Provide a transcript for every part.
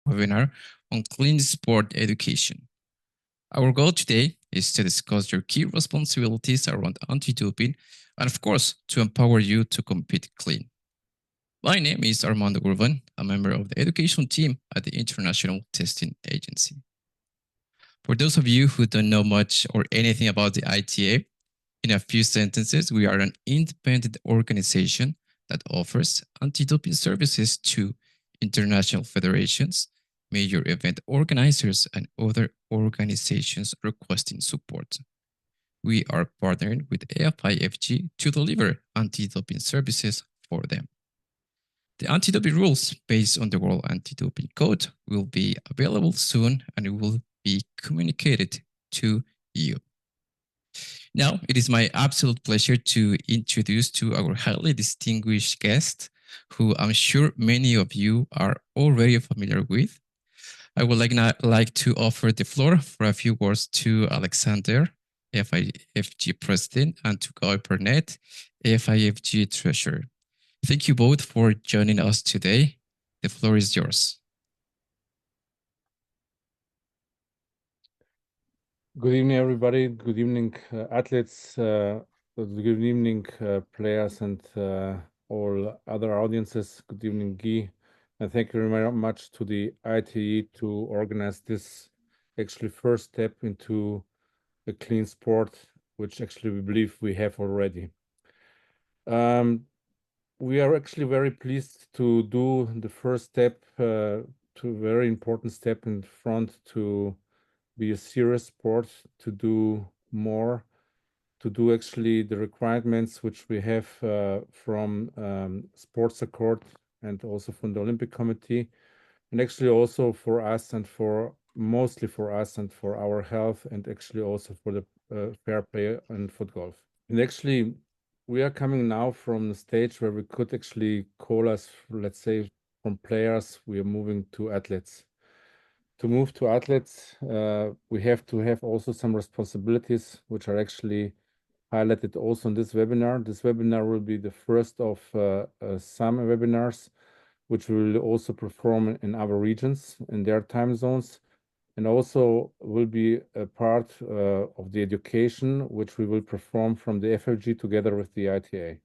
webinar on clean sport education. Our goal today is to discuss your key responsibilities around anti-doping and, of course, to empower you to compete clean. My name is Armando Urban, a member of the education team at the International Testing Agency. For those of you who don't know much or anything about the ITA, in a few sentences, we are an independent organization that offers anti-doping services to international federations, major event organizers, and other organizations requesting support. We are partnering with FIFG to deliver anti-doping services for them. The anti-doping rules based on the World Anti-Doping Code will be available soon and it will be communicated to you. Now, it is my absolute pleasure to introduce to our highly distinguished guest, who I'm sure many of you are already familiar with. I would like to offer the floor for a few words to Alexander, FIFG President, and to Guy Burnett, FIFG Treasurer. Thank you both for joining us today. The floor is yours. Good evening, everybody. Good evening, athletes. Good evening, players, and all other audiences. Good evening, Guy. And thank you very much to the ITE to organize this actually first step into a clean sport, which actually we believe we have already. We are actually very pleased to do the first step, to a very important step in front to be a serious sport, to do more, to do actually the requirements which we have from Sports Accord and also from the Olympic Committee, and actually also for us and for mostly for us and for our health, and actually also for the fair play and foot golf. And actually, we are coming now from the stage where we could actually call us, let's say, from players, we are moving to athletes. To move to athletes, we have to have also some responsibilities, which are actually highlighted also in this webinar. This webinar will be the first of some webinars, which we will also perform in our regions, in their time zones, and also will be a part of the education, which we will perform from the FIFG together with the ITA.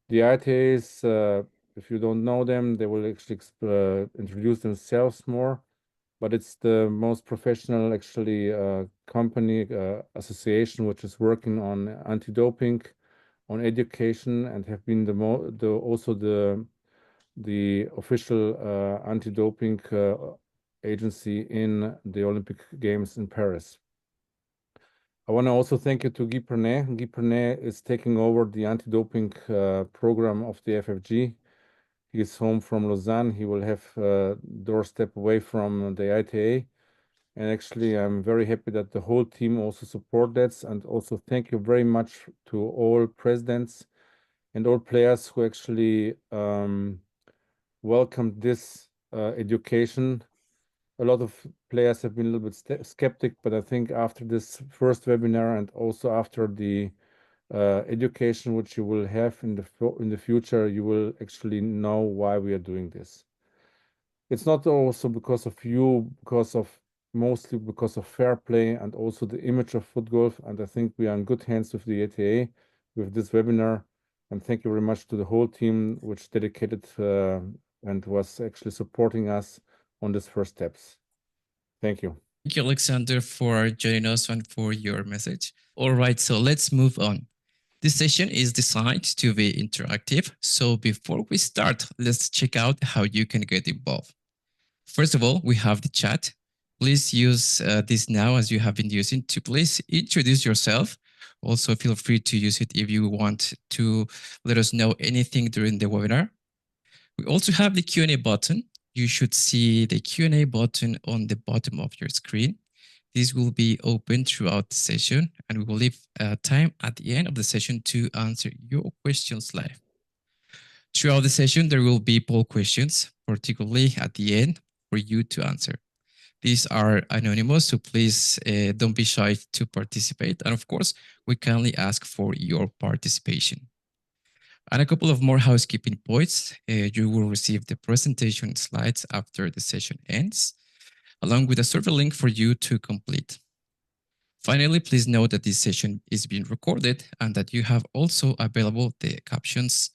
The ITA is, if you don't know them, they will actually introduce themselves more, but it's the most professional actually company association which is working on anti-doping, on education, and have been also the official anti-doping agency in the Olympic Games in Paris. I want to also thank you to Guy Pernet. Guy Pernet is taking over the anti-doping program of the FFG. He is home from Lausanne. He will have a doorstep away from the ITA. And actually, I'm very happy that the whole team also support that. And also thank you very much to all presidents and all players who actually welcomed this education. A lot of players have been a little bit skeptic, but I think after this first webinar and also after the education which you will have in the future, you will actually know why we are doing this. It's not also because of you, mostly because of fair play and also the image of foot golf. And I think we are in good hands with the ATA with this webinar. And thank you very much to the whole team which dedicated and was actually supporting us on these first steps. Thank you. Thank you, Alexander, for joining us and for your message. All right, so let's move on. This session is designed to be interactive. So before we start, let's check out how you can get involved. First of all, we have the chat. Please use this now as you have been using to please introduce yourself. Also, feel free to use it if you want to let us know anything during the webinar. We also have the Q&A button. You should see the Q&A button on the bottom of your screen. This will be open throughout the session, and we will leave time at the end of the session to answer your questions live. Throughout the session, there will be poll questions, particularly at the end, for you to answer. These are anonymous, so please don't be shy to participate. And of course, we kindly ask for your participation. And a couple of more housekeeping points. You will receive the presentation slides after the session ends, along with a survey link for you to complete. Finally, please note that this session is being recorded and that you have also available the captions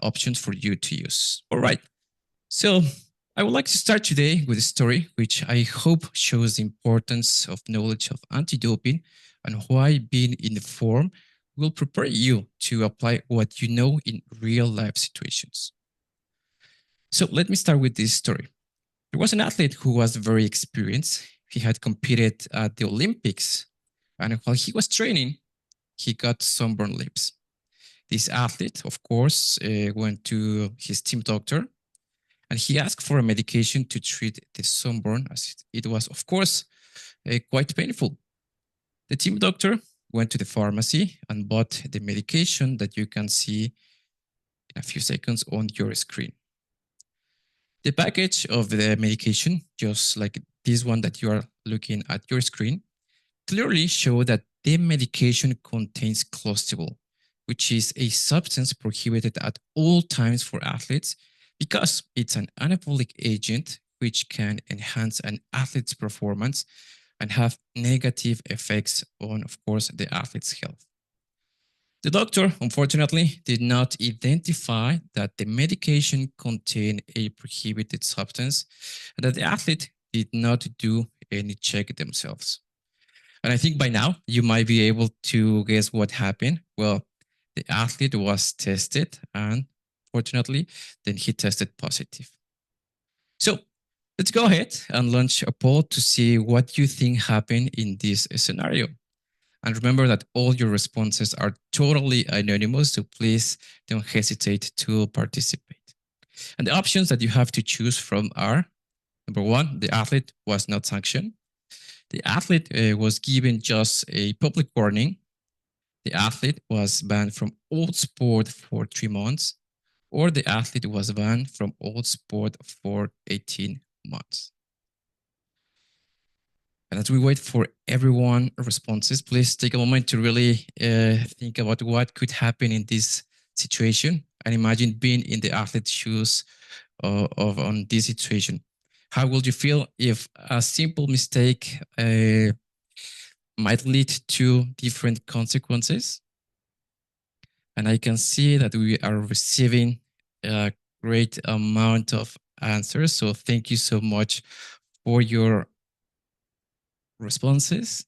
options for you to use. All right. So I would like to start today with a story which I hope shows the importance of knowledge of anti-doping and why being informed will prepare you to apply what you know in real life situations. So let me start with this story. There was an athlete who was very experienced. He had competed at the Olympics, and while he was training, he got sunburned lips. This athlete, of course, went to his team doctor and he asked for a medication to treat the sunburn, as it was, of course, quite painful. The team doctor went to the pharmacy and bought the medication that you can see in a few seconds on your screen. The package of the medication, just like this one that you are looking at your screen, clearly show that the medication contains clostebol, which is a substance prohibited at all times for athletes because it's an anabolic agent which can enhance an athlete's performance and have negative effects on, of course, the athlete's health. The doctor, unfortunately, did not identify that the medication contained a prohibited substance and that the athlete did not do any check themselves. And I think by now you might be able to guess what happened. Well, the athlete was tested and fortunately, then he tested positive. So let's go ahead and launch a poll to see what you think happened in this scenario. And remember that all your responses are totally anonymous, so please don't hesitate to participate. And the options that you have to choose from are, number one, the athlete was not sanctioned. The athlete was given just a public warning. The athlete was banned from all sport for 3 months, or the athlete was banned from all sport for 18 months. And as we wait for everyone responses, please take a moment to really think about what could happen in this situation and imagine being in the athlete's shoes of on this situation. How would you feel if a simple mistake might lead to different consequences? And I can see that we are receiving a great amount of answers. So thank you so much for your responses.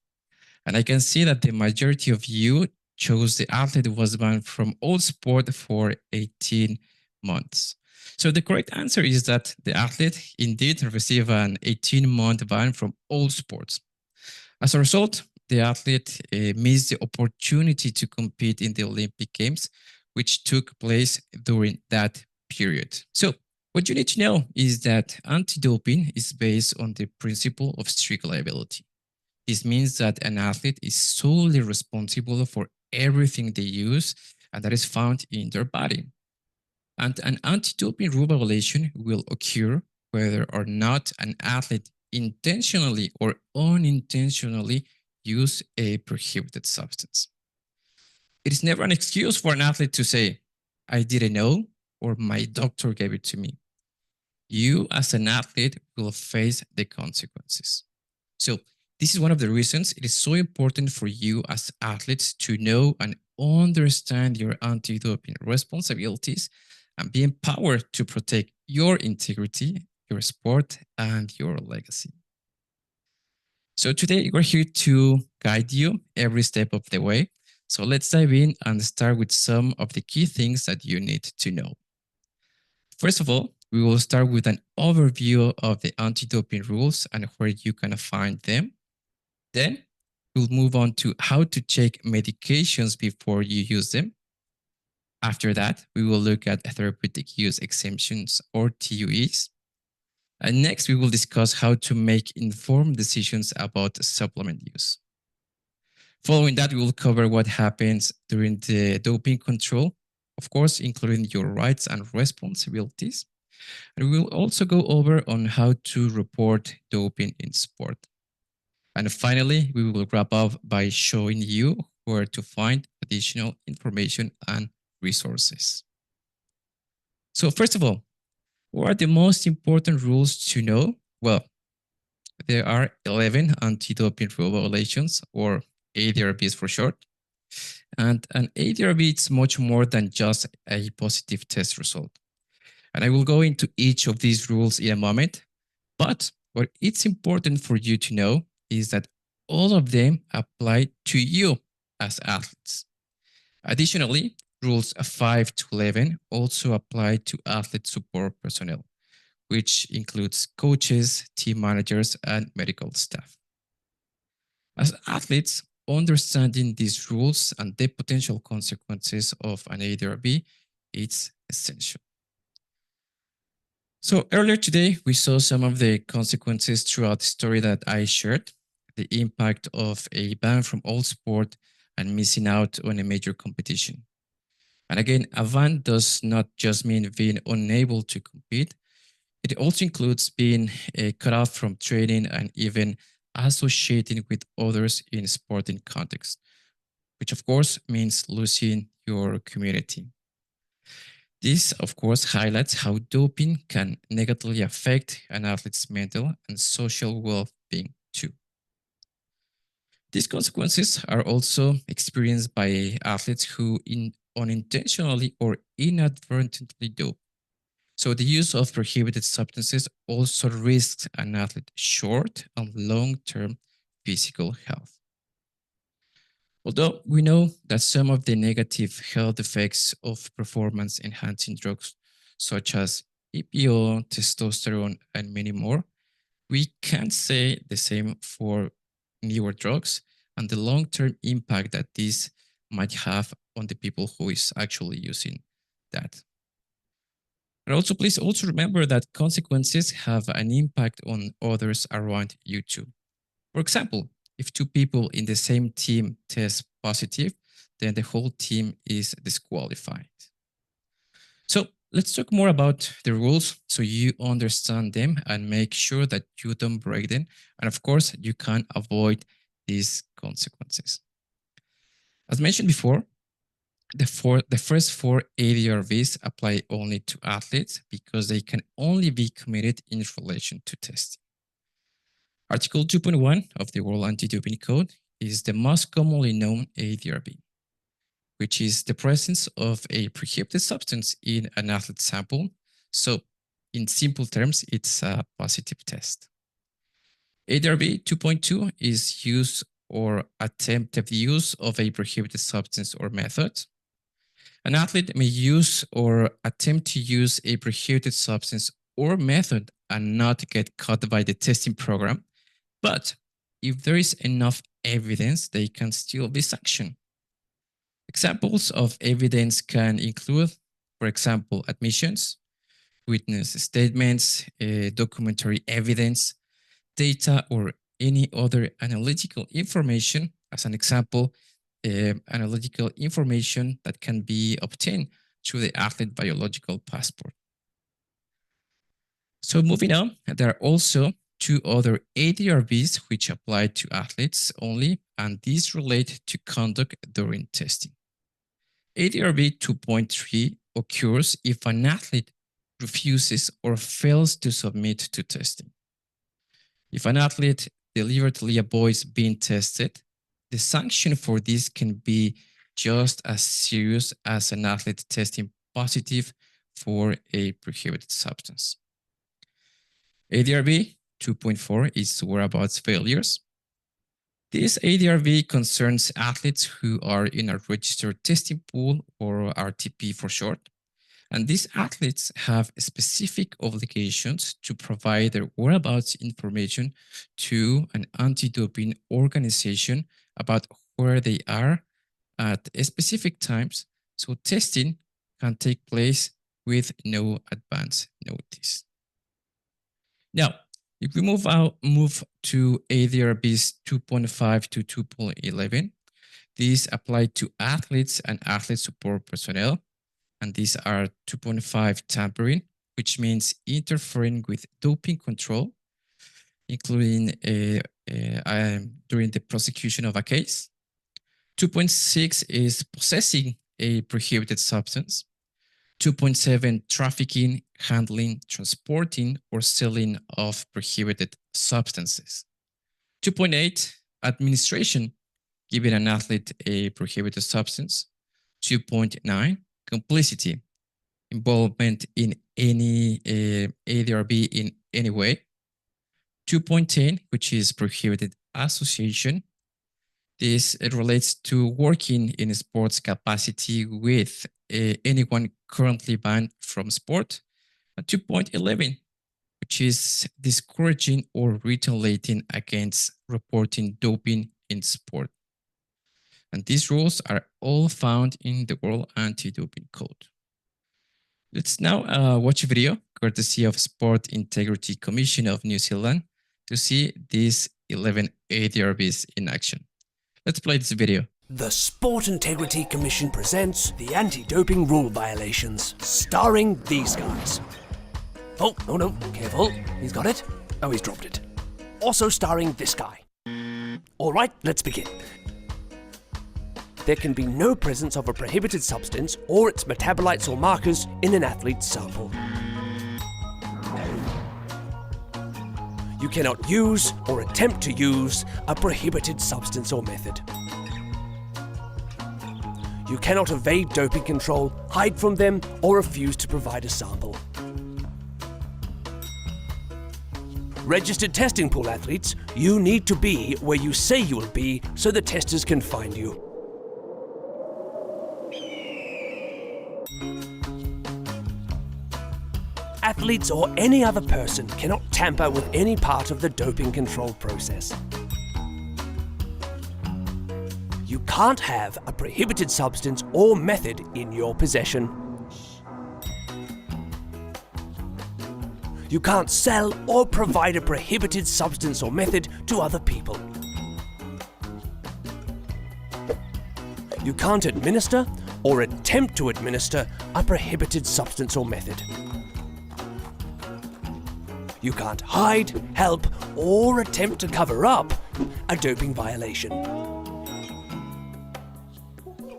And I can see that the majority of you chose the athlete was banned from all sport for 18 months. So the correct answer is that the athlete indeed received an 18-month ban from all sports. As a result, the athlete missed the opportunity to compete in the Olympic Games, which took place during that period. So what you need to know is that anti-doping is based on the principle of strict liability. This means that an athlete is solely responsible for everything they use and that is found in their body. And an anti-doping rule violation will occur whether or not an athlete intentionally or unintentionally use a prohibited substance. It is never an excuse for an athlete to say, I didn't know, or my doctor gave it to me. You as an athlete will face the consequences. So this is one of the reasons it is so important for you as athletes to know and understand your anti-doping responsibilities and be empowered to protect your integrity, your sport, and your legacy. So today we're here to guide you every step of the way. So let's dive in and start with some of the key things that you need to know. First of all, we will start with an overview of the anti-doping rules and where you can find them. Then we'll move on to how to check medications before you use them. After that, we will look at therapeutic use exemptions or TUEs. And next, we will discuss how to make informed decisions about supplement use. Following that, we will cover what happens during the doping control, of course, including your rights and responsibilities. And we will also go over on how to report doping in sport. And finally, we will wrap up by showing you where to find additional information and resources. So first of all, what are the most important rules to know? Well, there are 11 anti-doping rule violations, or ADRBs for short. And an ADRB is much more than just a positive test result. And I will go into each of these rules in a moment. But what it's important for you to know is that all of them apply to you as athletes. Additionally, rules 5 to 11 also apply to athlete support personnel, which includes coaches, team managers, and medical staff. As athletes, understanding these rules and the potential consequences of an ADRB is essential. So earlier today, we saw some of the consequences throughout the story that I shared, the impact of a ban from all sport and missing out on a major competition. And again, a ban does not just mean being unable to compete. It also includes being cut off from training and even associating with others in sporting context, which of course means losing your community. This, of course, highlights how doping can negatively affect an athlete's mental and social well-being too. These consequences are also experienced by athletes who unintentionally or inadvertently dope. So the use of prohibited substances also risks an athlete's short and long-term physical health. Although we know that some of the negative health effects of performance enhancing drugs, such as EPO, testosterone, and many more, we can't say the same for newer drugs and the long term impact that this might have on the people who is actually using that. And also, please also remember that consequences have an impact on others around you too. For example, if two people in the same team test positive, then the whole team is disqualified. So let's talk more about the rules so you understand them and make sure that you don't break them. And of course, you can avoid these consequences. As mentioned before, the first four ADRVs apply only to athletes because they can only be committed in relation to testing. Article 2.1 of the World Anti-Doping Code is the most commonly known ADRB, which is the presence of a prohibited substance in an athlete sample. So in simple terms, it's a positive test. ADRB 2.2 is use or attempted use of a prohibited substance or method. An athlete may use or attempt to use a prohibited substance or method and not get caught by the testing program. But if there is enough evidence, they can still be sanctioned. Examples of evidence can include, for example, admissions, witness statements, documentary evidence, data, or any other analytical information. As an example, analytical information that can be obtained through the athlete biological passport. So moving on, there are also two other ADRBs which apply to athletes only, and these relate to conduct during testing. ADRB 2.3 occurs if an athlete refuses or fails to submit to testing. If an athlete deliberately avoids being tested, the sanction for this can be just as serious as an athlete testing positive for a prohibited substance. ADRB 2.4 is whereabouts failures. This ADRB concerns athletes who are in a registered testing pool, or RTP for short. And these athletes have specific obligations to provide their whereabouts information to an anti-doping organization about where they are at specific times, so testing can take place with no advance notice. Now, if we move to ADRBs 2.5 to 2.11, these apply to athletes and athlete support personnel. And these are 2.5 tampering, which means interfering with doping control, including during the prosecution of a case. 2.6 is possessing a prohibited substance. 2.7, trafficking, handling, transporting, or selling of prohibited substances. 2.8, administration, giving an athlete a prohibited substance. 2.9, complicity, involvement in any ADRB in any way. 2.10, which is prohibited association. This relates to working in sports capacity with anyone currently banned from sport. 2.11, which is discouraging or retaliating against reporting doping in sport. And these rules are all found in the World Anti-Doping Code. Let's now watch a video courtesy of Sport Integrity Commission of New Zealand to see these 11 ADRBs in action. Let's play this video. The Sport Integrity Commission presents the anti-doping rule violations, starring these guys. Oh, no, careful. He's got it. Oh, he's dropped it. Also starring this guy. All right, let's begin. There can be no presence of a prohibited substance or its metabolites or markers in an athlete's sample. You cannot use or attempt to use a prohibited substance or method. You cannot evade doping control, hide from them, or refuse to provide a sample. Registered testing pool athletes, you need to be where you say you will be so the testers can find you. Athletes or any other person cannot tamper with any part of the doping control process. You can't have a prohibited substance or method in your possession. You can't sell or provide a prohibited substance or method to other people. You can't administer or attempt to administer a prohibited substance or method. You can't hide, help, or attempt to cover up a doping violation.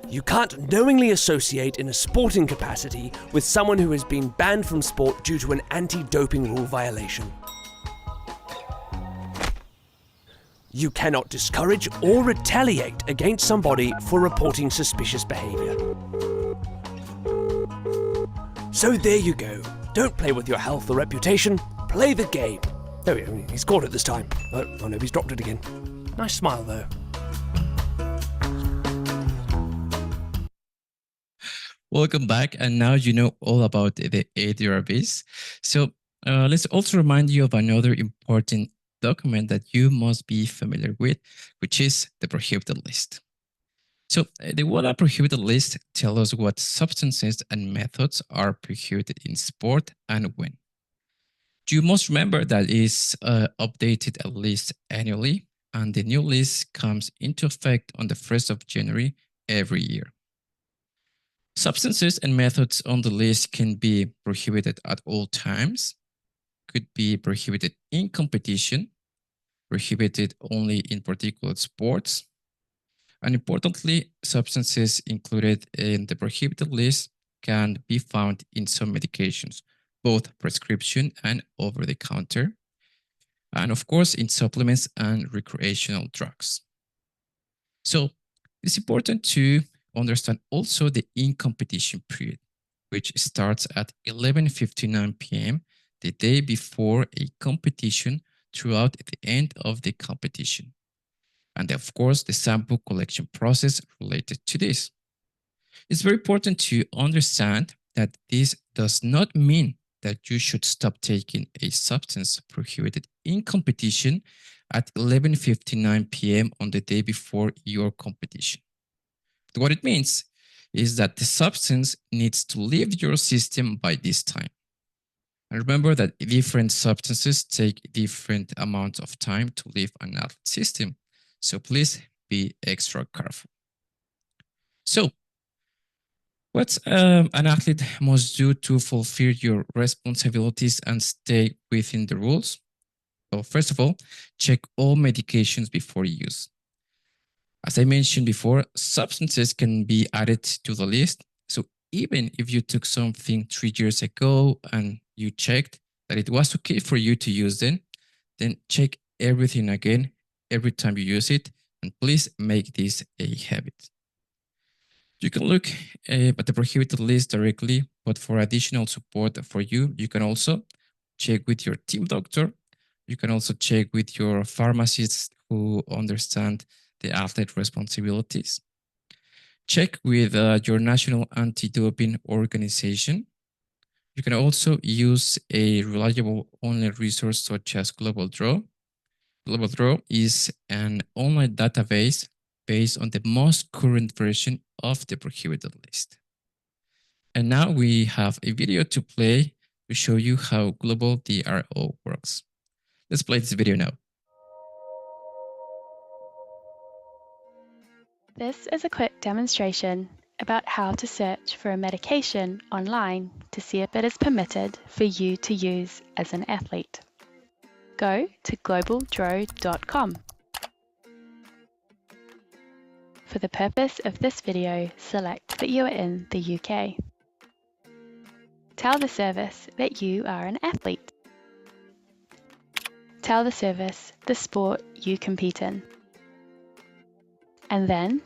You can't knowingly associate in a sporting capacity with someone who has been banned from sport due to an anti-doping rule violation. You cannot discourage or retaliate against somebody for reporting suspicious behavior. So there you go. Don't play with your health or reputation. Play the game. Oh, he scored it this time. Oh no, he's dropped it again. Nice smile though. Welcome back, and now you know all about the ADRBs. So let's also remind you of another important document that you must be familiar with, which is the prohibited list. So the WADA prohibited list tells us what substances and methods are prohibited in sport and when. You must remember that it is updated at least annually, and the new list comes into effect on the 1st of January every year. Substances and methods on the list can be prohibited at all times, could be prohibited in competition, prohibited only in particular sports, and importantly, substances included in the prohibited list can be found in some medications, both prescription and over-the-counter, and of course in supplements and recreational drugs. So it's important to understand also the in-competition period, which starts at 11:59 p.m. the day before a competition throughout the end of the competition. And of course, the sample collection process related to this. It's very important to understand that this does not mean that you should stop taking a substance prohibited in competition at 11:59 p.m. on the day before your competition. But what it means is that the substance needs to leave your system by this time. And remember that different substances take different amounts of time to leave an athlete system. So please be extra careful. So what an athlete must do to fulfill your responsibilities and stay within the rules? Well, first of all, check all medications before use. As I mentioned before, substances can be added to the list. So even if you took something 3 years ago and you checked that it was okay for you to use them, then check everything again every time you use it, and please make this a habit. You can look at the prohibited list directly, but for additional support for you, you can also check with your team doctor. You can also check with your pharmacists who understand the athlete responsibilities. Check with your national anti-doping organization. You can also use a reliable online resource such as Global Draw. Global Draw is an online database based on the most current version of the prohibited list. And now we have a video to play to show you how Global DRO works. Let's play this video now. This is a quick demonstration about how to search for a medication online to see if it is permitted for you to use as an athlete. Go to globaldro.com. For the purpose of this video, select that you are in the UK. Tell the service that you are an athlete. Tell the service the sport you compete in. And then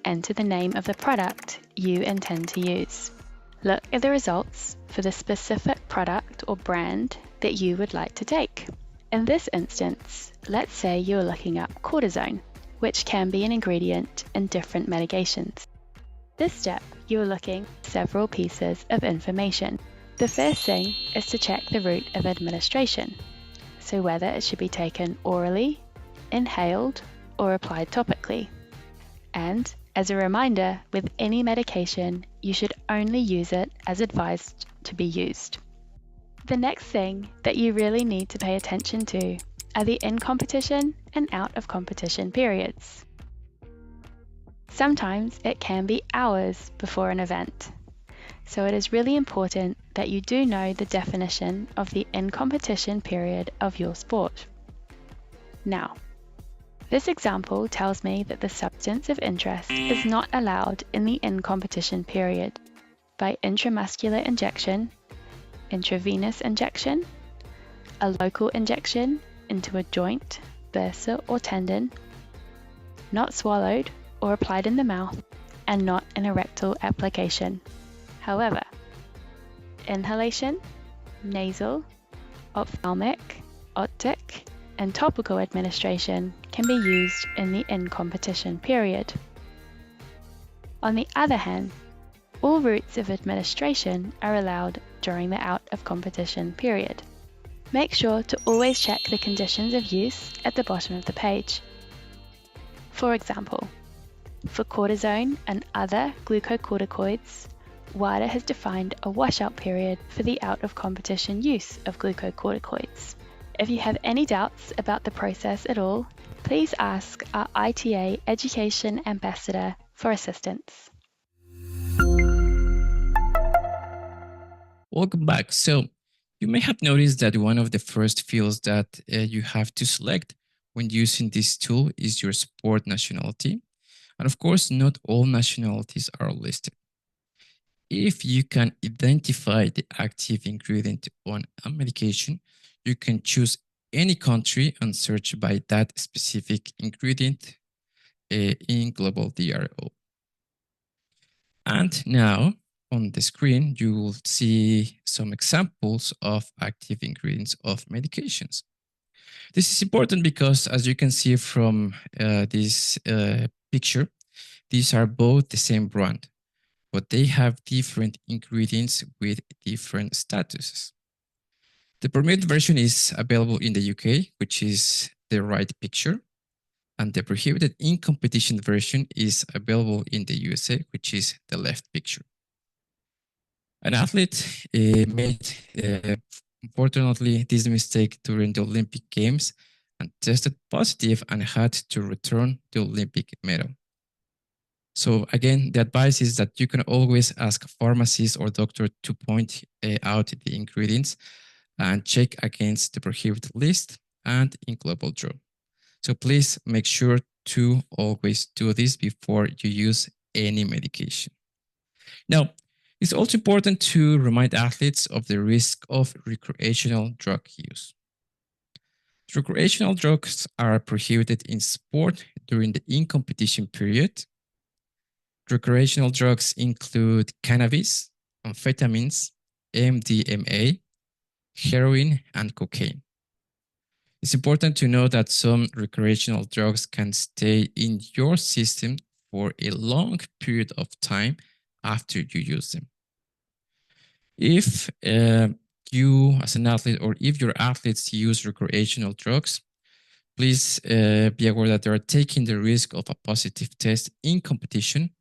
enter the name of the product you intend to use. Look at the results for the specific product or brand that you would like to take. In this instance, let's say you're looking up cortisone, which can be an ingredient in different medications. This step, you're looking at several pieces of information. The first thing is to check the route of administration, so whether it should be taken orally, inhaled, or applied topically. And as a reminder, with any medication, you should only use it as advised to be used. The next thing that you really need to pay attention to are the in-competition and out-of-competition periods. Sometimes it can be hours before an event, so it is really important that you do know the definition of the in-competition period of your sport. Now, this example tells me that the substance of interest is not allowed in the in-competition period by intramuscular injection, intravenous injection, a local injection into a joint, bursa, or tendon, not swallowed or applied in the mouth, and not an rectal application. However, inhalation, nasal, ophthalmic, optic, and topical administration can be used in the in-competition period. On the other hand, all routes of administration are allowed during the out-of-competition period. Make sure to always check the conditions of use at the bottom of the page. For example, for cortisone and other glucocorticoids, WADA has defined a washout period for the out-of-competition use of glucocorticoids. If you have any doubts about the process at all, please ask our ITA Education Ambassador for assistance. Welcome back. So you may have noticed that one of the first fields that you have to select when using this tool is your sport nationality. And of course, not all nationalities are listed. If you can identify the active ingredient on a medication, you can choose any country and search by that specific ingredient in Global DRO. And now on the screen, you will see some examples of active ingredients of medications. This is important because, as you can see from this picture, these are both the same brand, but they have different ingredients with different statuses. The permitted version is available in the UK, which is the right picture, and the prohibited in competition version is available in the USA, which is the left picture. An athlete made, unfortunately, this mistake during the Olympic Games and tested positive and had to return the Olympic medal. So again, the advice is that you can always ask a pharmacist or doctor to point out the ingredients and check against the prohibited list and in Global Draw. So please make sure to always do this before you use any medication. Now, It's also important to remind athletes of the risk of recreational drug use. Recreational drugs are prohibited in sport during the in-competition period. Recreational drugs include cannabis, amphetamines, MDMA, heroin, and cocaine. It's important to know that some recreational drugs can stay in your system for a long period of time after you use them. If you as an athlete or if your athletes use recreational drugs, please be aware that they are taking the risk of a positive test in competition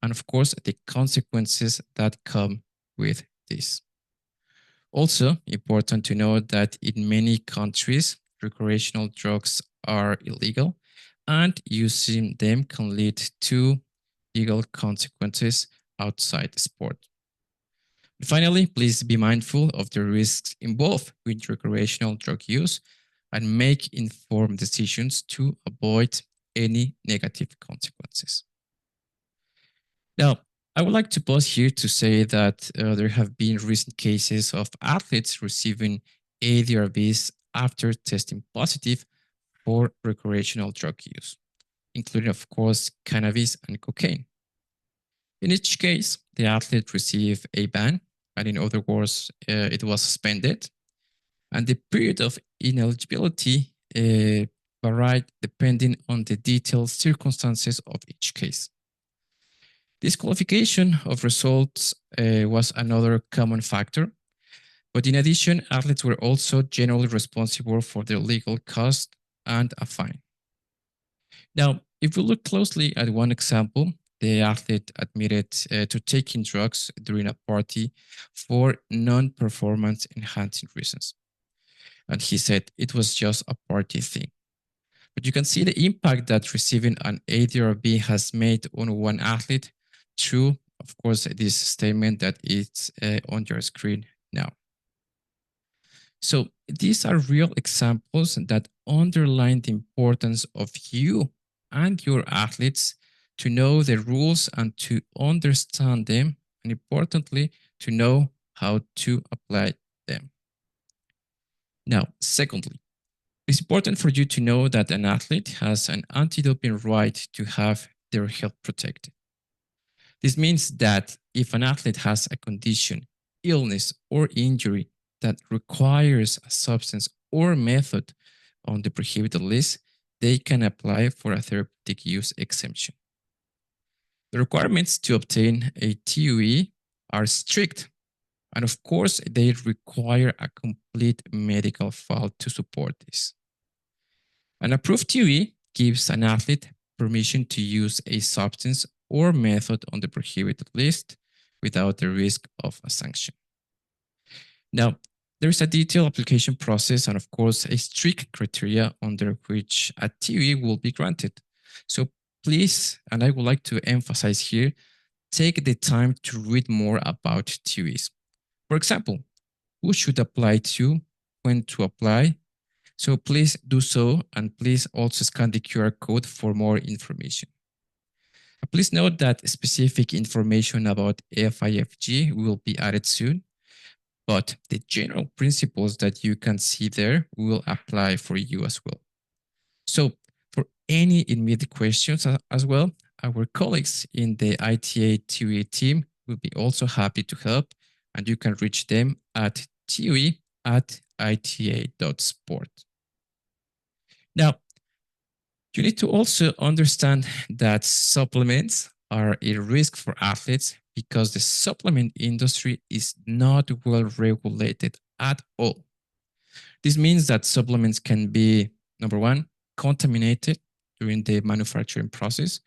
and of course the consequences that come with this. Also important to know that in many countries, recreational drugs are illegal and using them can lead to legal consequences outside the sport. Finally, please be mindful of the risks involved with recreational drug use and make informed decisions to avoid any negative consequences. Now, I would like to pause here to say that there have been recent cases of athletes receiving ADRBs after testing positive for recreational drug use, including, of course, cannabis and cocaine. In each case, the athlete received a ban, and in other words, it was suspended, and the period of ineligibility varied depending on the detailed circumstances of each case. Disqualification of results was another common factor, but in addition, athletes were also generally responsible for their legal cost and a fine. Now, if we look closely at one example, the athlete admitted to taking drugs during a party for non-performance enhancing reasons. And he said it was just a party thing. But you can see the impact that receiving an ADRB has made on one athlete through, of course, this statement that is on your screen now. So these are real examples that underline the importance of you and your athletes to know the rules and to understand them, and importantly, to know how to apply them. Now, secondly, it's important for you to know that an athlete has an anti-doping right to have their health protected. This means that if an athlete has a condition, illness, or injury that requires a substance or method on the prohibited list, they can apply for a therapeutic use exemption. The requirements to obtain a TUE are strict, and of course, they require a complete medical file to support this. An approved TUE gives an athlete permission to use a substance or method on the prohibited list without the risk of a sanction. Now, there is a detailed application process and, of course, a strict criteria under which a TUE will be granted. So please, and I would like to emphasize here, take the time to read more about TUEs. For example, who should apply to, when to apply. So please do so, and please also scan the QR code for more information. Please note that specific information about FIFG will be added soon, but the general principles that you can see there will apply for you as well. So for any immediate questions as well, our colleagues in the ITA TUE team will be also happy to help, and you can reach them at tue@ita.sport. Now, you need to also understand that supplements are a risk for athletes because the supplement industry is not well regulated at all. This means that supplements can be, number one, contaminated during the manufacturing process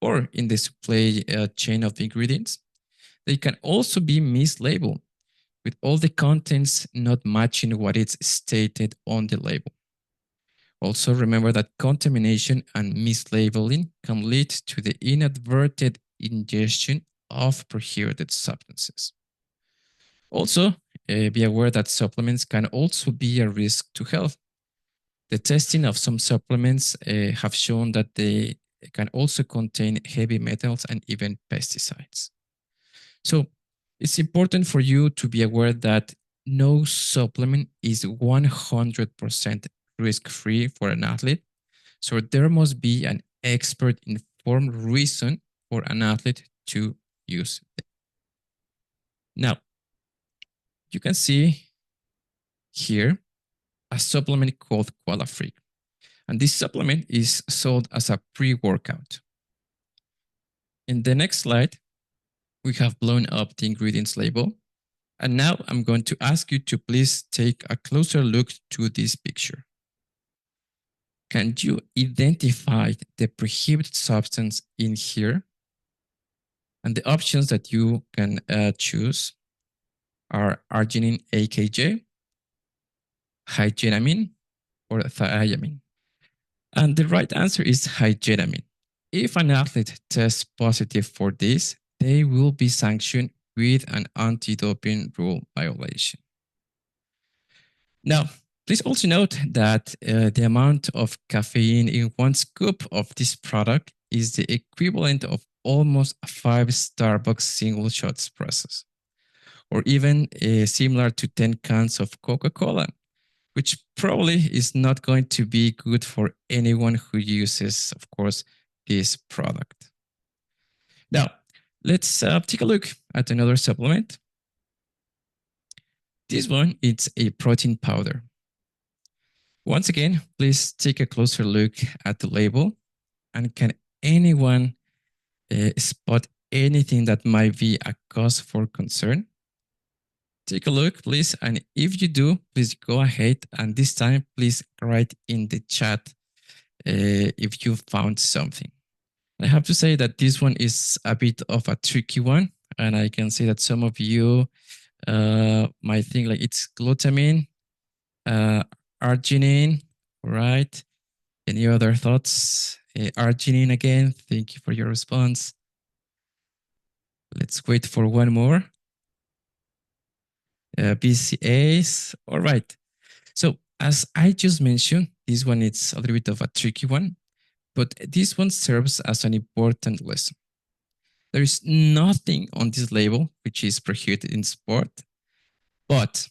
or in the supply chain of ingredients. They can also be mislabeled with all the contents not matching what is stated on the label. Also, remember that contamination and mislabeling can lead to the inadvertent ingestion of prohibited substances. Also, be aware that supplements can also be a risk to health. The testing of some supplements have shown that they can also contain heavy metals and even pesticides. So, It's important for you to be aware that no supplement is 100% risk-free for an athlete. So there must be an expert informed reason for an athlete to use them. Now, you can see here a supplement called Qualafreak. And this supplement is sold as a pre-workout. In the next slide, we have blown up the ingredients label. And now I'm going to ask you to please take a closer look to this picture. Can you identify the prohibited substance in here? And the options that you can choose are arginine AKJ, hygenamine, or thiamine. And the right answer is hygenamine. If an athlete tests positive for this, they will be sanctioned with an anti-doping rule violation. Now, please also note that the amount of caffeine in one scoop of this product is the equivalent of almost 5 Starbucks single shot espressos, or even similar to 10 cans of Coca-Cola, which probably is not going to be good for anyone who uses, of course, this product. Now, let's take a look at another supplement. This one, it's a protein powder. Once again, please take a closer look at the label. And can anyone spot anything that might be a cause for concern? Take a look, please. And if you do, please go ahead. And this time, please write in the chat if you found something. I have to say that this one is a bit of a tricky one. And I can see that some of you might think like it's glutamine, arginine, right? Any other thoughts? Arginine again, thank you for your response. Let's wait for one more. BCAs, all right. So as I just mentioned, this one is a little bit of a tricky one, but this one serves as an important lesson. There is nothing on this label which is prohibited in sport, but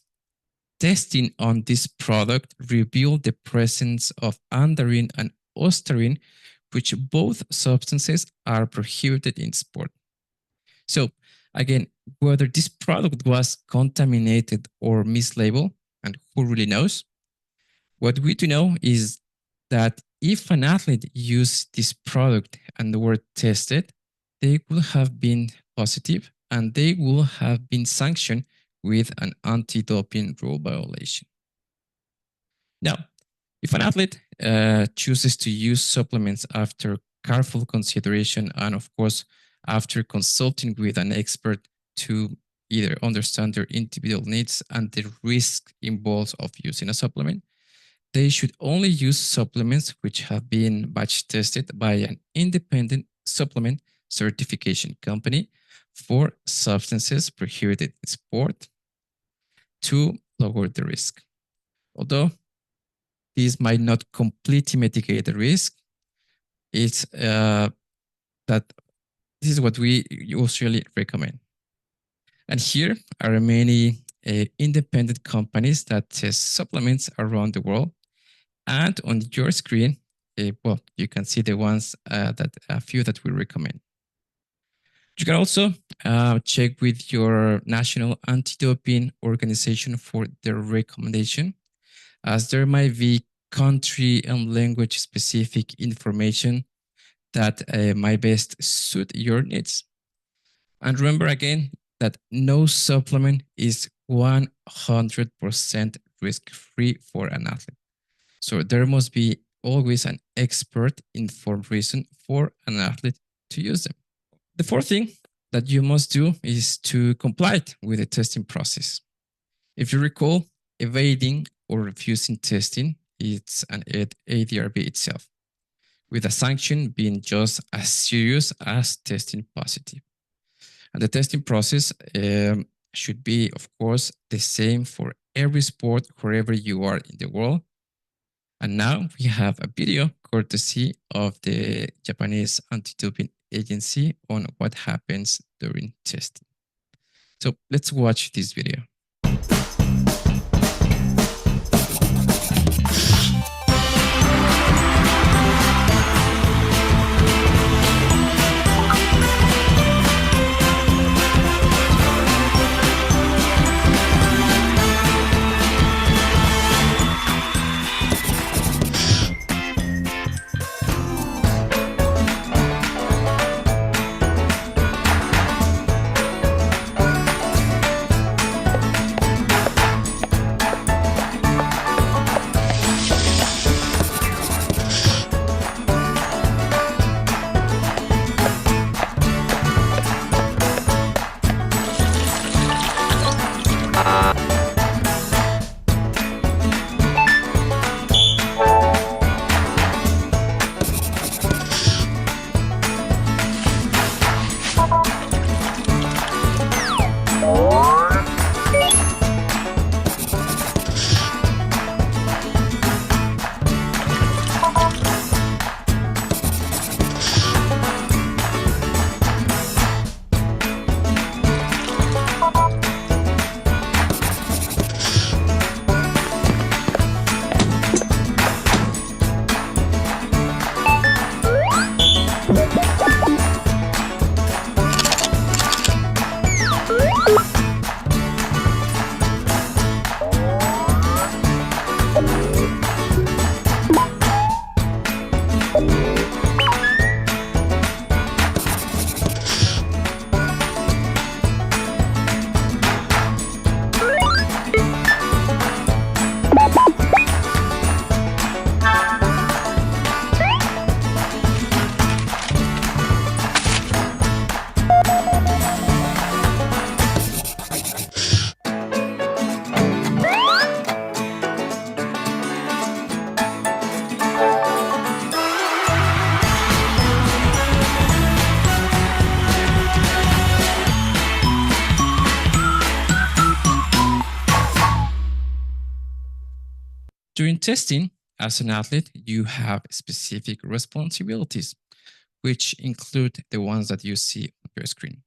testing on this product revealed the presence of andarine and ostarine, which both substances are prohibited in sport. So again, whether this product was contaminated or mislabeled, and who really knows, what we do know is that if an athlete used this product and were tested, they will have been positive and they will have been sanctioned with an anti-doping rule violation. Now, if an athlete chooses to use supplements after careful consideration and, of course, after consulting with an expert to either understand their individual needs and the risk involved of using a supplement, they should only use supplements which have been batch tested by an independent supplement certification company for substances prohibited in sport to lower the risk. Although this might not completely mitigate the risk, it's that this is what we usually recommend. And here are many independent companies that test supplements around the world. And on your screen, well, you can see the ones that a few that we recommend. You can also check with your national anti-doping organization for their recommendation, as there might be country and language specific information that might best suit your needs. And remember again that no supplement is 100% risk-free for an athlete. So there must be always an expert informed reason for an athlete to use them. The fourth thing that you must do is to comply with the testing process. If you recall, evading or refusing testing is an ADRB itself, with a sanction being just as serious as testing positive. And the testing process should be, of course, the same for every sport, wherever you are in the world. And now we have a video courtesy of the Japanese anti-doping agency on what happens during testing. So let's watch this video. During testing, as an athlete, you have specific responsibilities, which include the ones that you see on your screen.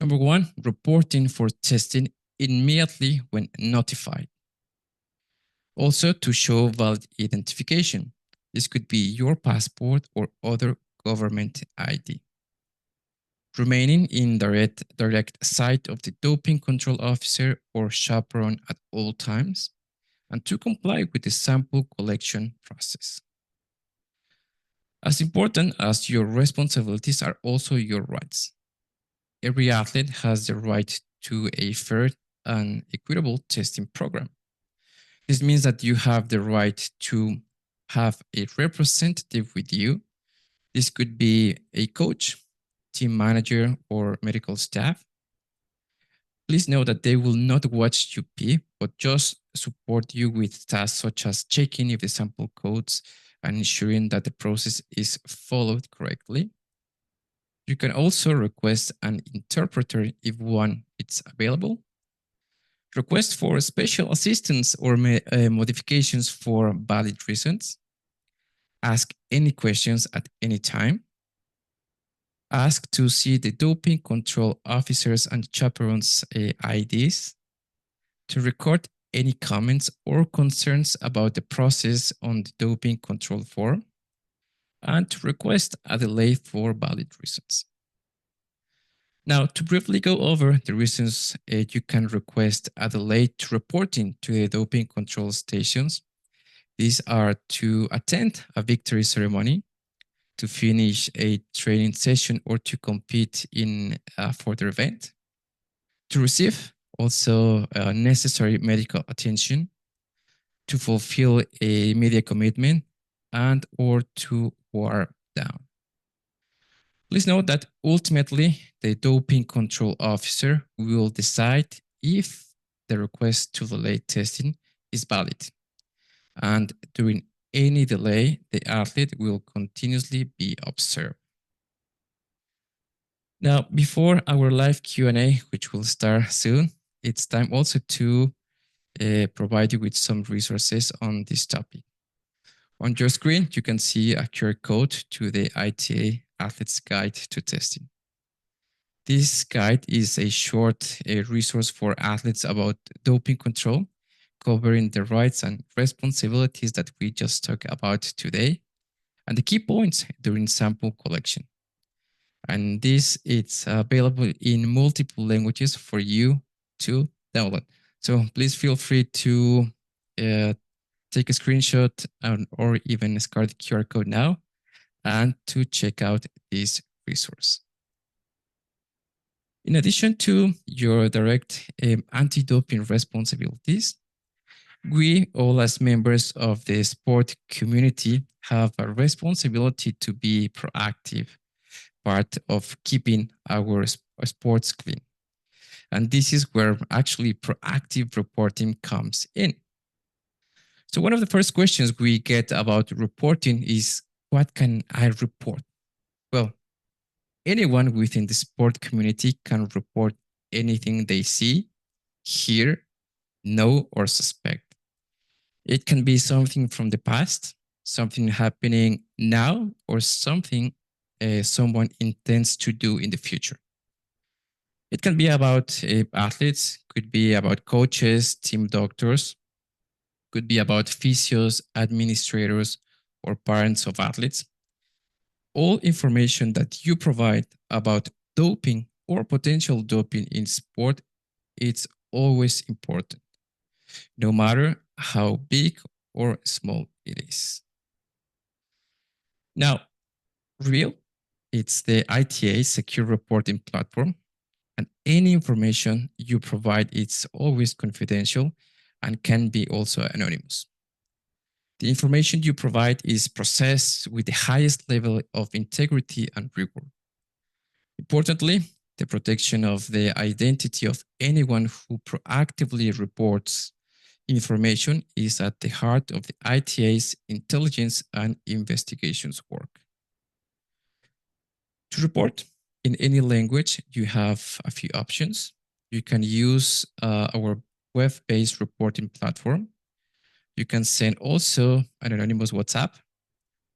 Number one, reporting for testing immediately when notified. Also, to show valid identification. This could be your passport or other government ID. Remaining in direct sight of the doping control officer or chaperone at all times, and to comply with the sample collection process. As important as your responsibilities are also your rights. Every athlete has the right to a fair and equitable testing program. This means that you have the right to have a representative with you. This could be a coach, team manager, or medical staff. Please know that they will not watch you pee, but just support you with tasks such as checking if the sample codes and ensuring that the process is followed correctly. You can also request an interpreter if one is available. Request for special assistance or modifications for valid reasons. Ask any questions at any time. Ask to see the doping control officers and chaperones' IDs. To record any comments or concerns about the process on the doping control form. And to request a delay for valid reasons. Now, to briefly go over the reasons you can request a delay to reporting to the doping control stations. These are to attend a victory ceremony, to finish a training session, or to compete in a further event, to receive also necessary medical attention, to fulfill a media commitment, and or to warm down. Please note that ultimately the doping control officer will decide if the request to delay testing is valid. And during any delay, the athlete will continuously be observed. Now, before our live Q&A, which will start soon, it's time also to provide you with some resources on this topic. On your screen, you can see a QR code to the ITA Athlete's Guide to Testing. This guide is a short resource for athletes about doping control, covering the rights and responsibilities that we just talked about today, and the key points during sample collection. And this is available in multiple languages for you to download. So please feel free to take a screenshot or even scan the QR code now and to check out this resource. In addition to your direct anti-doping responsibilities, we all as members of the sport community have a responsibility to be proactive, part of keeping our sports clean. And this is where actually proactive reporting comes in. So one of the first questions we get about reporting is, what can I report? Well, anyone within the sport community can report anything they see, hear, know, or suspect. It can be something from the past, something happening now, or something someone intends to do in the future. It can be about athletes, could be about coaches, team doctors, could be about physios, administrators, or parents of athletes. All information that you provide about doping or potential doping in sport, it's always important, no matter how big or small it is. Now, Real, it's the ITA secure reporting platform, and any information you provide is always confidential and can be also anonymous. The information you provide is processed with the highest level of integrity and rigor. Importantly, the protection of the identity of anyone who proactively reports information is at the heart of the ITA's intelligence and investigations work. To report in any language, you have a few options. You can use our web-based reporting platform. You can send also an anonymous WhatsApp,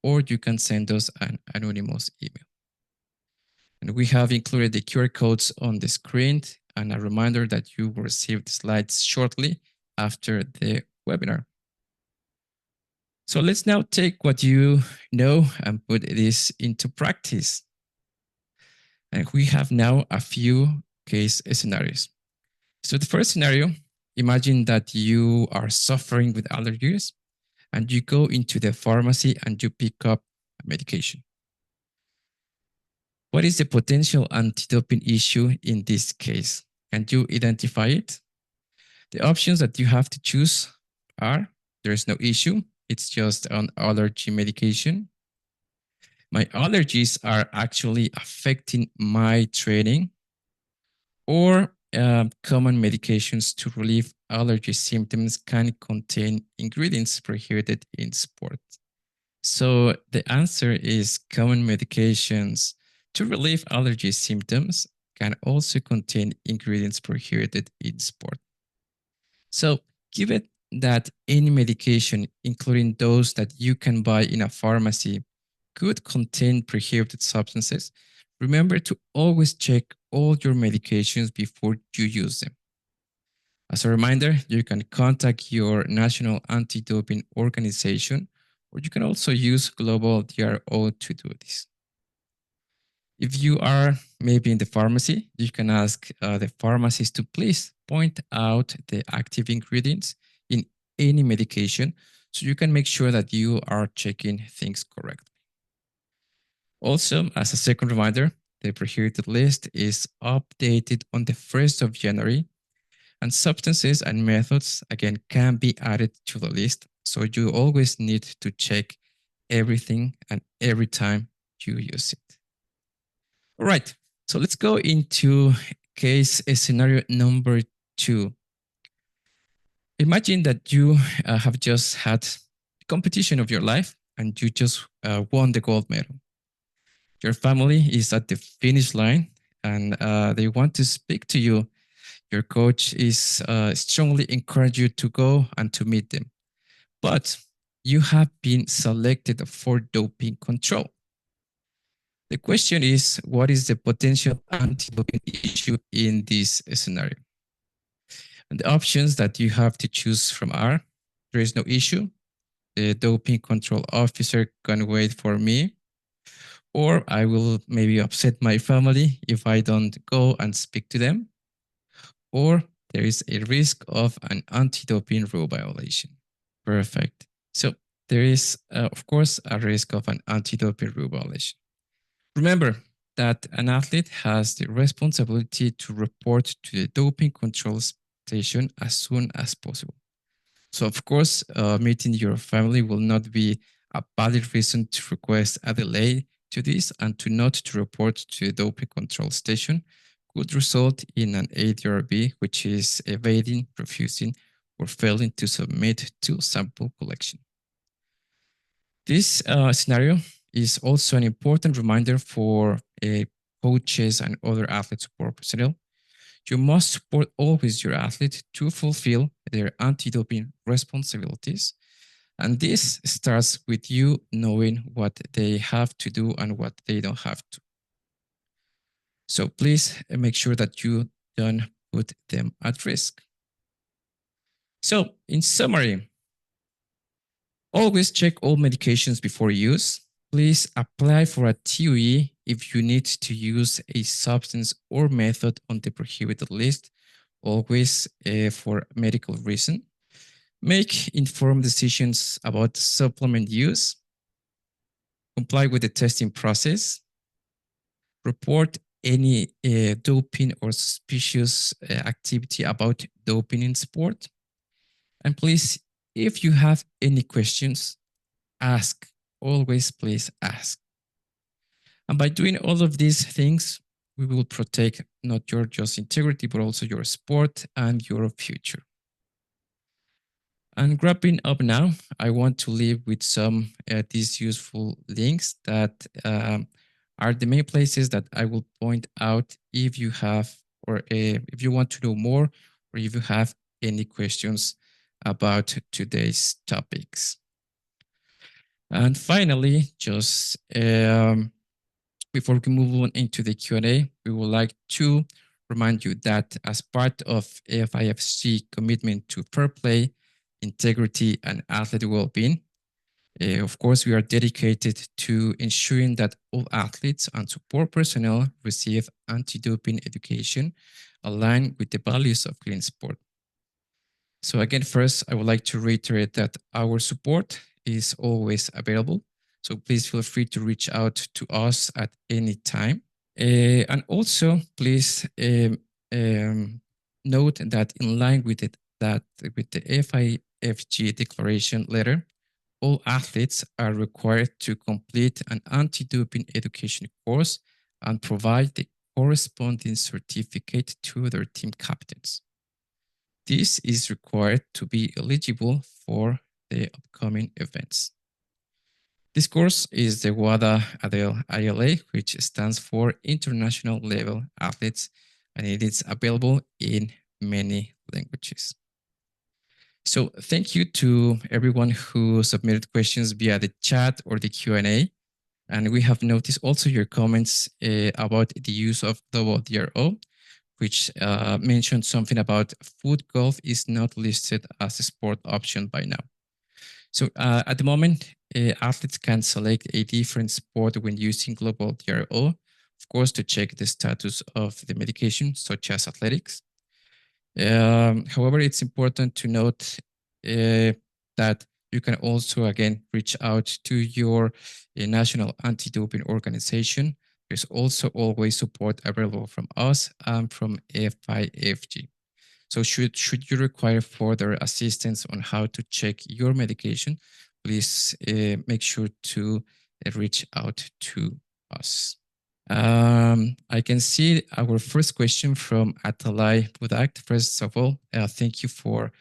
or you can send us an anonymous email. And we have included the QR codes on the screen and a reminder that you will receive the slides shortly after the webinar. So let's now take what you know and put this into practice. And we have now a few case scenarios. So the first scenario, imagine that you are suffering with allergies and you go into the pharmacy and you pick up a medication. What is the potential anti-doping issue in this case? Can you identify it? The options that you have to choose are, there's no issue, it's just an allergy medication. My allergies are actually affecting my training, or common medications to relieve allergy symptoms can contain ingredients prohibited in sport. So the answer is common medications to relieve allergy symptoms can also contain ingredients prohibited in sport. So given that any medication, including those that you can buy in a pharmacy, could contain prohibited substances, remember to always check all your medications before you use them. As a reminder, you can contact your national anti-doping organization, or you can also use global DRO to do this. If you are maybe in the pharmacy, you can ask the pharmacist to please point out the active ingredients in any medication so you can make sure that you are checking things correctly. Also, as a second reminder, the prohibited list is updated on the 1st of January, and substances and methods, again, can be added to the list. So you always need to check everything and every time you use it. All right, so let's go into case scenario number 2. Imagine that you have just had a competition of your life and you just won the gold medal. Your family is at the finish line and they want to speak to you. Your coach is strongly encourage you to go and to meet them. But you have been selected for doping control. The question is, what is the potential anti-doping issue in this scenario? And the options that you have to choose from are, there is no issue, the doping control officer can wait for me, or I will maybe upset my family if I don't go and speak to them, or there is a risk of an anti-doping rule violation. Perfect. So there is, of course, a risk of an anti-doping rule violation. Remember that an athlete has the responsibility to report to the doping control station as soon as possible. So, of course, meeting your family will not be a valid reason to request a delay to this, and to not to report to the doping control station could result in an ADRB, which is evading, refusing, or failing to submit to sample collection. This scenario is also an important reminder for coaches and other athlete support personnel. You must support always your athlete to fulfill their anti-doping responsibilities. And this starts with you knowing what they have to do and what they don't have to. So please make sure that you don't put them at risk. So in summary, always check all medications before use. Please apply for a TOE if you need to use a substance or method on the prohibited list, always for medical reason. Make informed decisions about supplement use. Comply with the testing process. Report any doping or suspicious activity about doping in sport. And please, if you have any questions, ask. Always, please ask. And by doing all of these things, we will protect not your just integrity, but also your sport and your future. And wrapping up now, I want to leave with some these useful links that are the main places that I will point out if you have, or if you want to know more, or if you have any questions about today's topics. And finally, just before we move on into the Q&A, we would like to remind you that as part of FIFG commitment to fair play, integrity, and athlete well-being, of course, we are dedicated to ensuring that all athletes and support personnel receive anti-doping education aligned with the values of clean sport. So again, first, I would like to reiterate that our support is always available. So please feel free to reach out to us at any time. And also, please note that in line with it, that with the FIFG declaration letter, all athletes are required to complete an anti-doping education course and provide the corresponding certificate to their team captains. This is required to be eligible for the upcoming events. This course is the WADA ADEL ILA, which stands for International Level Athletes, and it is available in many languages. So thank you to everyone who submitted questions via the chat or the Q&A. And we have noticed also your comments about the use of WDRO, which mentioned something about foot golf is not listed as a sport option by now. So at the moment, athletes can select a different sport when using global DRO, of course, to check the status of the medication, such as athletics. However, it's important to note that you can also, again, reach out to your national anti-doping organization. There's also always support available from us and from FIFG. So should you require further assistance on how to check your medication, please make sure to reach out to us. I can see our first question from Atalay Budak. First of all, thank you for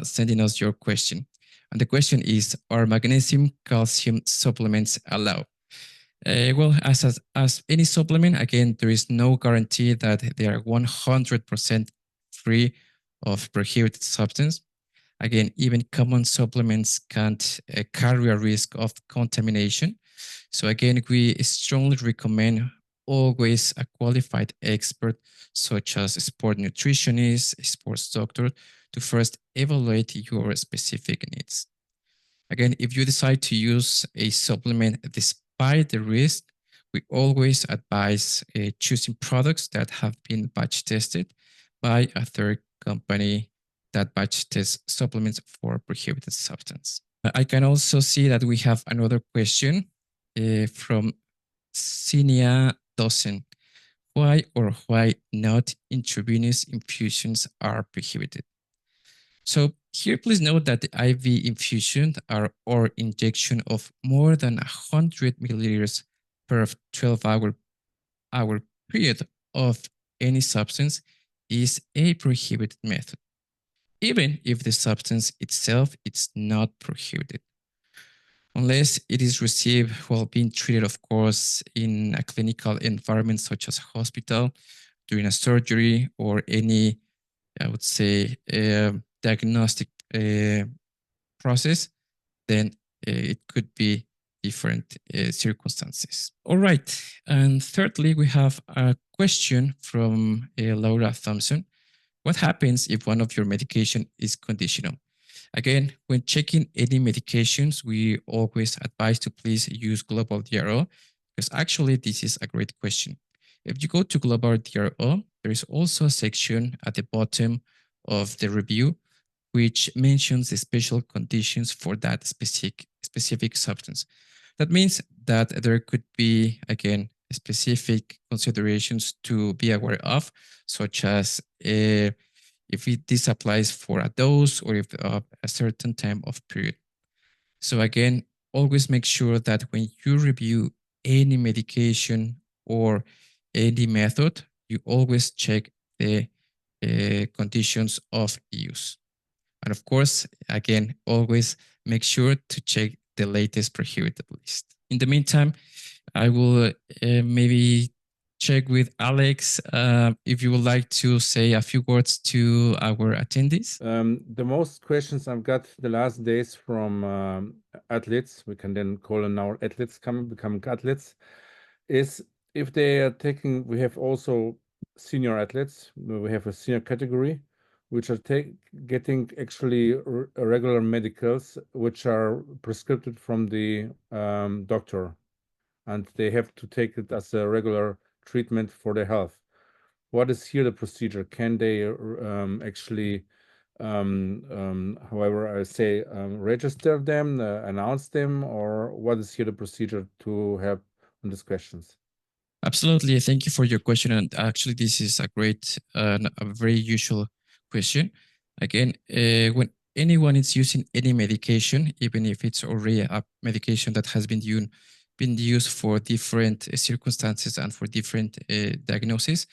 sending us your question. And the question is, are magnesium calcium supplements allowed? Well, as any supplement, again, there is no guarantee that they are 100% free of prohibited substance. Again, even common supplements can't carry a risk of contamination. So again, we strongly recommend always a qualified expert, such as a sport nutritionist, a sports doctor, to first evaluate your specific needs. Again, if you decide to use a supplement despite the risk, we always advise choosing products that have been batch tested by a third company that batch tests supplements for prohibited substance. I can also see that we have another question from Sinia Dosen. Why or why not intravenous infusions are prohibited? So here, please note that the IV infusion or injection of more than 100 milliliters per 12-hour period of any substance is a prohibited method, even if the substance itself is not prohibited, unless it is received while being treated, of course, in a clinical environment such as a hospital, during a surgery, or any, I would say, diagnostic process, then it could be different circumstances. All right. And thirdly, we have a question from Laura Thompson. What happens if one of your medication is conditional? Again, when checking any medications, we always advise to please use Global DRO, because actually this is a great question. If you go to Global DRO, there is also a section at the bottom of the review which mentions the special conditions for that specific substance. That means that there could be, again, specific considerations to be aware of, such as if this applies for a dose or if a certain time of period. So again, always make sure that when you review any medication or any method, you always check the conditions of use. And of course, again, always make sure to check the latest prohibited list. In the meantime, I will maybe check with Alex if you would like to say a few words to our attendees. The most questions I've got the last days from athletes, we can then call them now athletes, become athletes, is if they are taking, we have also senior athletes, we have a senior category, which are getting actually regular medicals, which are prescribed from the doctor, and they have to take it as a regular treatment for their health. What is here the procedure? Can they actually, however I say, register them, announce them, or what is here the procedure to help on these questions? Absolutely. Thank you for your question. And actually, this is a great, a very usual question. Again, when anyone is using any medication, even if it's already a medication that has been used for different circumstances and for different diagnoses,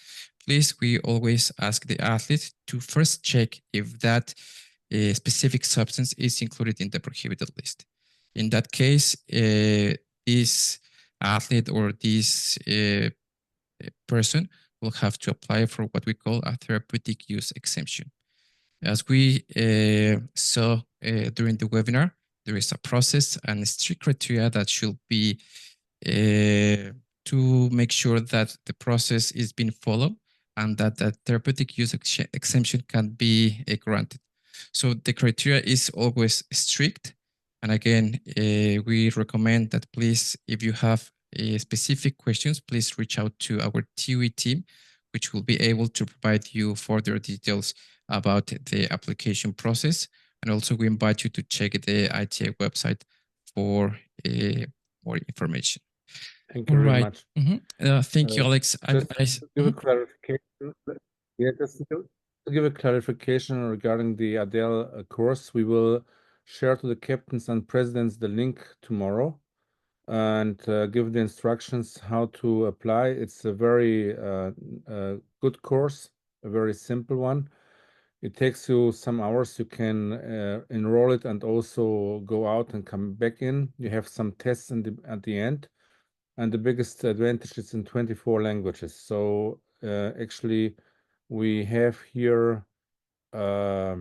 please, we always ask the athlete to first check if that specific substance is included in the prohibited list. In that case, this athlete or this person will have to apply for what we call a therapeutic use exemption. As we saw during the webinar, there is a process and strict criteria that should be to make sure that the process is being followed and that the therapeutic use exemption can be granted. So the criteria is always strict. And again, we recommend that please, if you have specific questions, please reach out to our TUE team, which will be able to provide you further details about the application process. And also we invite you to check the ITA website for more information. Thank you very much. Thank you, Alex. Just to give a clarification, just to give a clarification regarding the Adele course, we will share to the captains and presidents the link tomorrow and give the instructions how to apply. It's a very good course, a very simple one. It takes you some hours. You can enroll it and also go out and come back in. You have some tests at the end. And the biggest advantage is in 24 languages. So actually, we have here a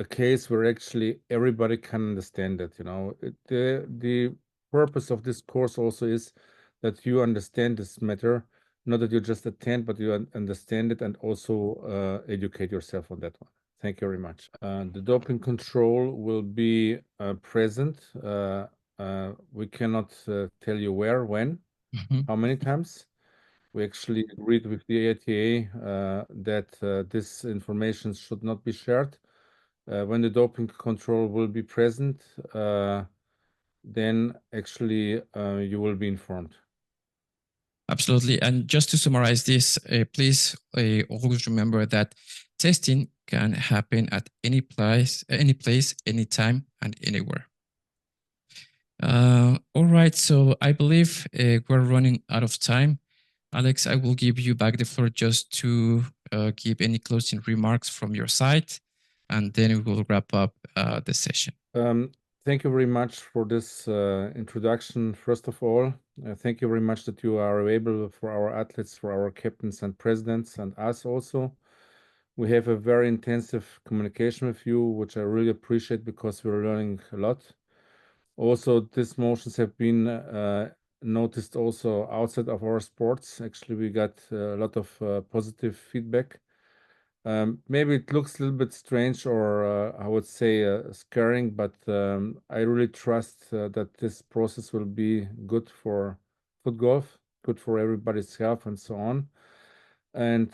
case where actually everybody can understand it. You know, the purpose of this course also is that you understand this matter, not that you just attend, but you understand it and also educate yourself on that one. Thank you very much. The doping control will be present. We cannot tell you where, when, how many times. We actually agreed with the ATA that this information should not be shared. When the doping control will be present, then actually you will be informed. Absolutely. And just to summarize this, please always remember that testing can happen at any place, anytime, and anywhere. All right. So I believe we're running out of time. Alex, I will give you back the floor just to give any closing remarks from your side, and then we will wrap up the session. Thank you very much for this introduction. First of all, thank you very much that you are available for our athletes, for our captains and presidents, and us also. We have a very intensive communication with you, which I really appreciate because we're learning a lot. Also, these motions have been noticed also outside of our sports. Actually, we got a lot of positive feedback. Maybe it looks a little bit strange or I would say scaring, but I really trust that this process will be good for foot golf, good for everybody's health and so on. And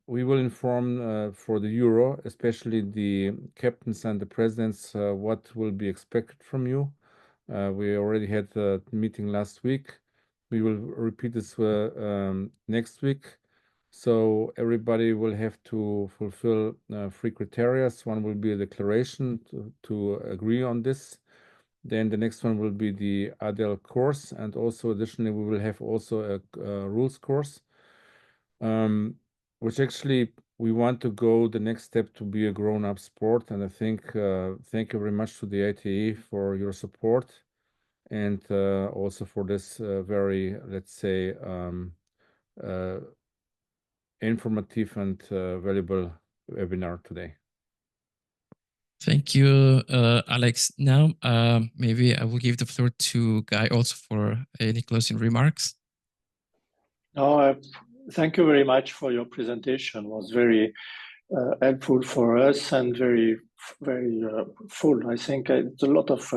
we will inform for the Euro, especially the captains and the presidents, what will be expected from you. We already had a meeting last week. We will repeat this next week. So everybody will have to fulfill 3 criteria. One will be a declaration to agree on this. Then the next one will be the ADL course, and also additionally we will have also a rules course, which actually we want to go the next step to be a grown-up sport. And I think thank you very much to the ITA for your support and also for this very, let's say, informative and valuable webinar today. Thank you, Alex. Now, maybe I will give the floor to Guy also for any closing remarks. No, thank you very much for your presentation. It was very helpful for us and very full. I think it's a lot of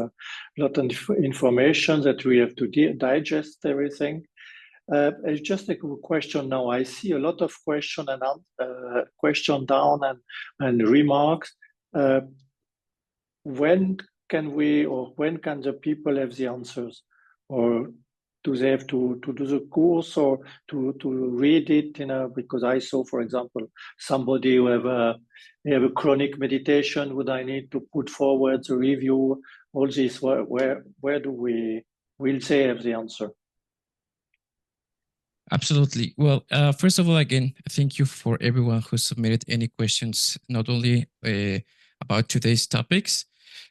information that we have to digest everything. It's just a question now. I see a lot of question down and remarks. When can the people have the answers, or do they have to do the course or to read it? Because I saw, for example, somebody who have a chronic meditation. Would I need to put forward the review? All this. Where do will they have the answer? Absolutely. Well, first of all, again, thank you for everyone who submitted any questions, not only about today's topics.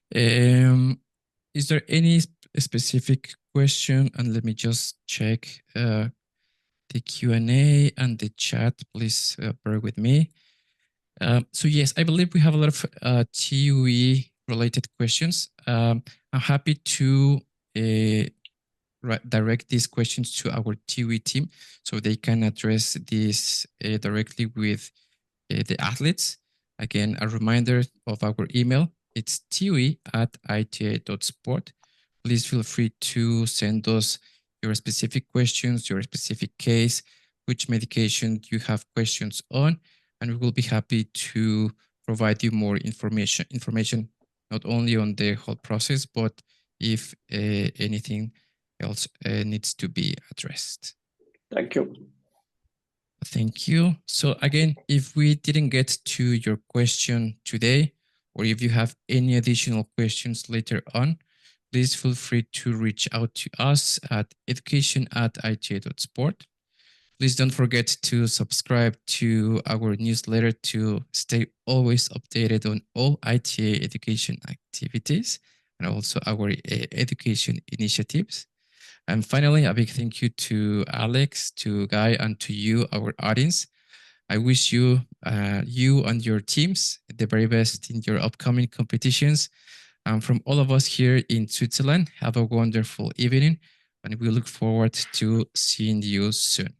Is there any specific question? And let me just check the Q&A and the chat. Please bear with me. So yes, I believe we have a lot of TUE related questions. I'm happy to direct these questions to our TUE team so they can address this directly with the athletes. Again, a reminder of our email. It's tue@ita.sport. Please feel free to send us your specific questions, your specific case, which medication you have questions on, and we will be happy to provide you more information not only on the whole process, but if anything else needs to be addressed. Thank you. Thank you. So again, if we didn't get to your question today, or if you have any additional questions later on, please feel free to reach out to us at education@ita.sport. Please don't forget to subscribe to our newsletter to stay always updated on all ITA education activities and also our education initiatives. And finally, a big thank you to Alex, to Guy, and to you, our audience. I wish you, you and your teams the very best in your upcoming competitions. And from all of us here in Switzerland, have a wonderful evening, and we look forward to seeing you soon.